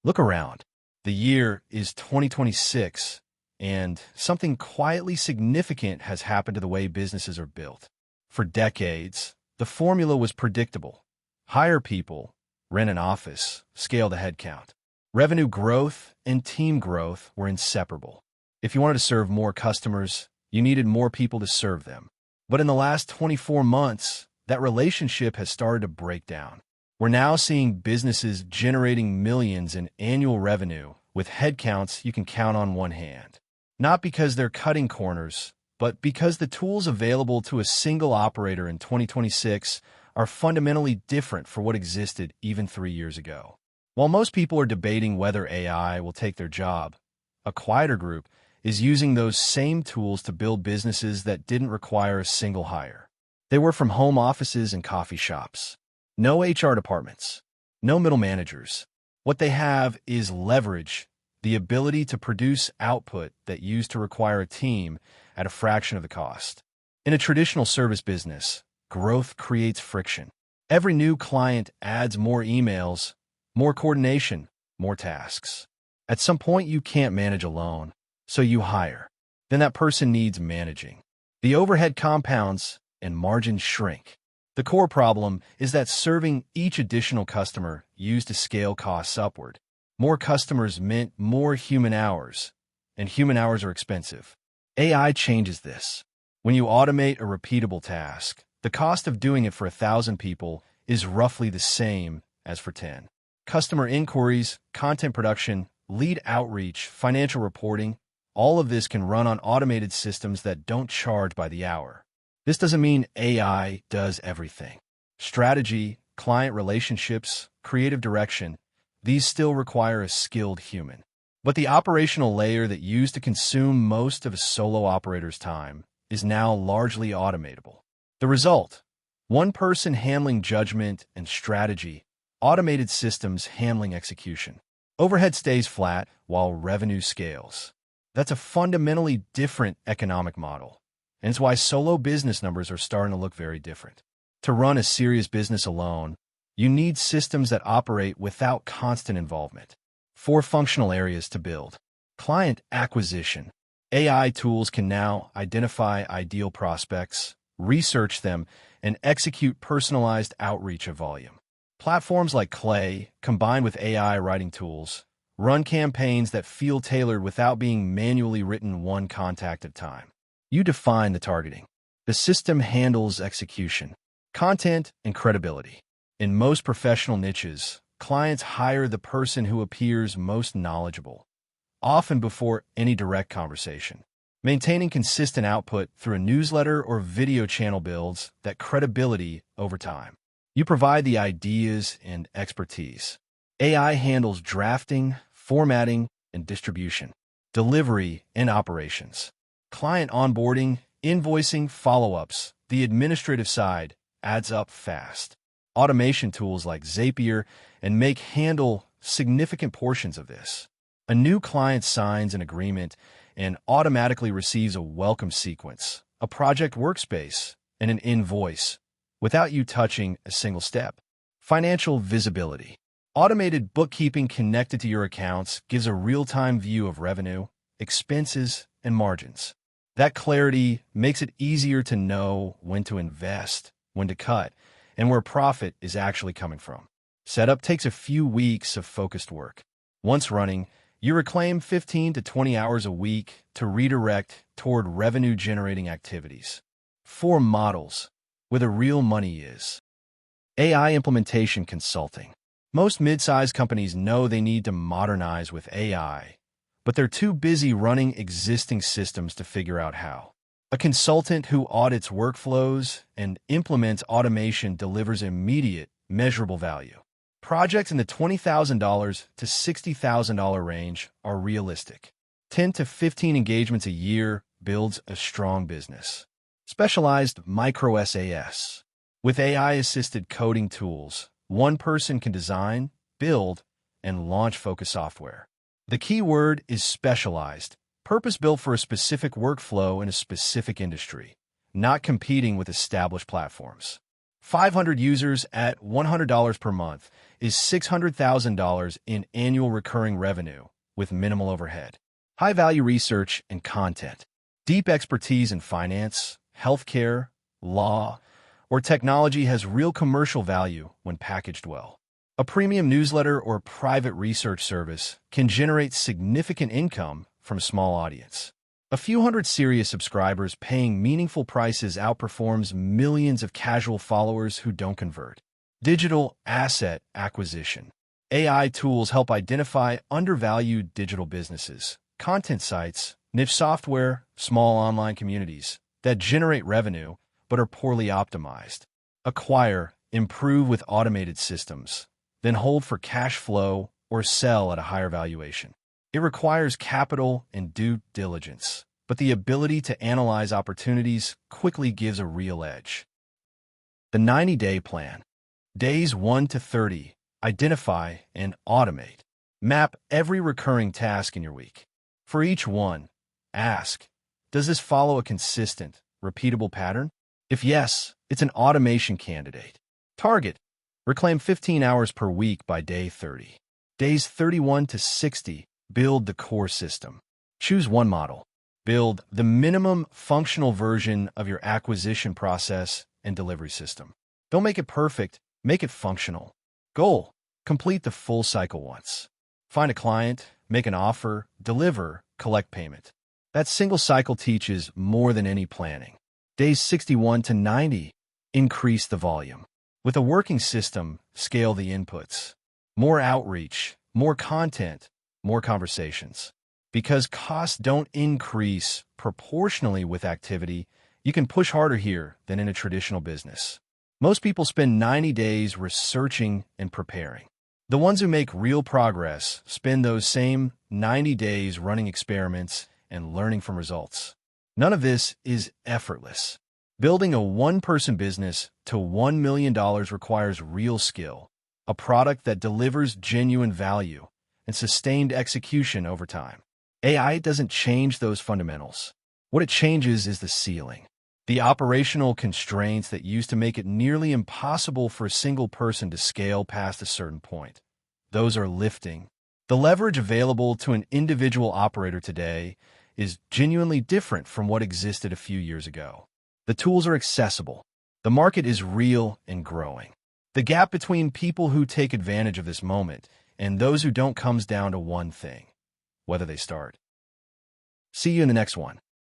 Look around. The year is 2026, and something quietly significant has happened to the way businesses are built. For decades, the formula was predictable. Hire people, rent an office, scale the headcount. Revenue growth and team growth were inseparable. If you wanted to serve more customers, you needed more people to serve them. But in the last 24 months, that relationship has started to break down. We're now seeing businesses generating millions in annual revenue with headcounts you can count on one hand. Not because they're cutting corners, but because the tools available to a single operator in 2026 are fundamentally different for what existed even 3 years ago. While most people are debating whether AI will take their job, a quieter group is using those same tools to build businesses that didn't require a single hire. They were from home offices and coffee shops. No HR departments, no middle managers. What they have is leverage, the ability to produce output that used to require a team at a fraction of the cost. In a traditional service business, growth creates friction. Every new client adds more emails, more coordination, more tasks. At some point, you can't manage alone, so you hire. Then that person needs managing. The overhead compounds and margins shrink. The core problem is that serving each additional customer used to scale costs upward. More customers meant more human hours, and human hours are expensive. AI changes this. When you automate a repeatable task, the cost of doing it for 1,000 people is roughly the same as for 10. Customer inquiries, content production, lead outreach, financial reporting, all of this can run on automated systems that don't charge by the hour. This doesn't mean AI does everything. Strategy, client relationships, creative direction, these still require a skilled human. But the operational layer that used to consume most of a solo operator's time is now largely automatable. The result: one person handling judgment and strategy, automated systems handling execution. Overhead stays flat while revenue scales. That's a fundamentally different economic model. And it's why solo business numbers are starting to look very different. To run a serious business alone, you need systems that operate without constant involvement. 4 functional areas to build. Client acquisition. AI tools can now identify ideal prospects, research them, and execute personalized outreach of volume. Platforms like Clay, combined with AI writing tools, run campaigns that feel tailored without being manually written one contact at a time. You define the targeting. The system handles execution, content, and credibility. In most professional niches, clients hire the person who appears most knowledgeable, often before any direct conversation. Maintaining consistent output through a newsletter or video channel builds that credibility over time. You provide the ideas and expertise. AI handles drafting, formatting, and distribution, delivery, and operations. Client onboarding, invoicing, follow-ups, the administrative side adds up fast. Automation tools like Zapier and Make handle significant portions of this. A new client signs an agreement and automatically receives a welcome sequence, a project workspace, and an invoice without you touching a single step. Financial visibility. Automated bookkeeping connected to your accounts gives a real-time view of revenue, expenses, and margins. That clarity makes it easier to know when to invest, when to cut, and where profit is actually coming from. Setup takes a few weeks of focused work. Once running, you reclaim 15 to 20 hours a week to redirect toward revenue-generating activities. 4 models where the real money is. AI implementation consulting. Most mid-sized companies know they need to modernize with AI, but they're too busy running existing systems to figure out how. A consultant who audits workflows and implements automation delivers immediate, measurable value. Projects in the $20,000 to $60,000 range are realistic. 10 to 15 engagements a year builds a strong business. Specialized micro SAS. With AI-assisted coding tools, one person can design, build, and launch focused software. The key word is specialized, purpose-built for a specific workflow in a specific industry, not competing with established platforms. 500 users at $100 per month is $600,000 in annual recurring revenue with minimal overhead. High-value research and content. Deep expertise in finance, healthcare, law, or technology has real commercial value when packaged well. A premium newsletter or private research service can generate significant income from a small audience. A few hundred serious subscribers paying meaningful prices outperforms millions of casual followers who don't convert. Digital asset acquisition. AI tools help identify undervalued digital businesses, content sites, niche software, small online communities that generate revenue but are poorly optimized. Acquire, improve with automated systems, then hold for cash flow or sell at a higher valuation. It requires capital and due diligence, but the ability to analyze opportunities quickly gives a real edge. The 90-day plan. Days 1 to 30. Identify and automate. Map every recurring task in your week. For each one, ask, does this follow a consistent, repeatable pattern? If yes, it's an automation candidate. Target. Reclaim 15 hours per week by day 30. Days 31 to 60. Build the core system. Choose one model. Build the minimum functional version of your acquisition process and delivery system. Don't make it perfect, make it functional. Goal. Complete the full cycle once. Find a client, make an offer, deliver, collect payment. That single cycle teaches more than any planning. Days 61 to 90. Increase the volume. With a working system, scale the inputs. More outreach, more content, more conversations. Because costs don't increase proportionally with activity, you can push harder here than in a traditional business. Most people spend 90 days researching and preparing. The ones who make real progress spend those same 90 days running experiments and learning from results. None of this is effortless. Building a one-person business to $1 million requires real skill, a product that delivers genuine value, and sustained execution over time. AI doesn't change those fundamentals. What it changes is the ceiling. The operational constraints that used to make it nearly impossible for a single person to scale past a certain point. Those are lifting. The leverage available to an individual operator today is genuinely different from what existed a few years ago. The tools are accessible. The market is real and growing. The gap between people who take advantage of this moment and those who don't comes down to one thing: whether they start. See you in the next one.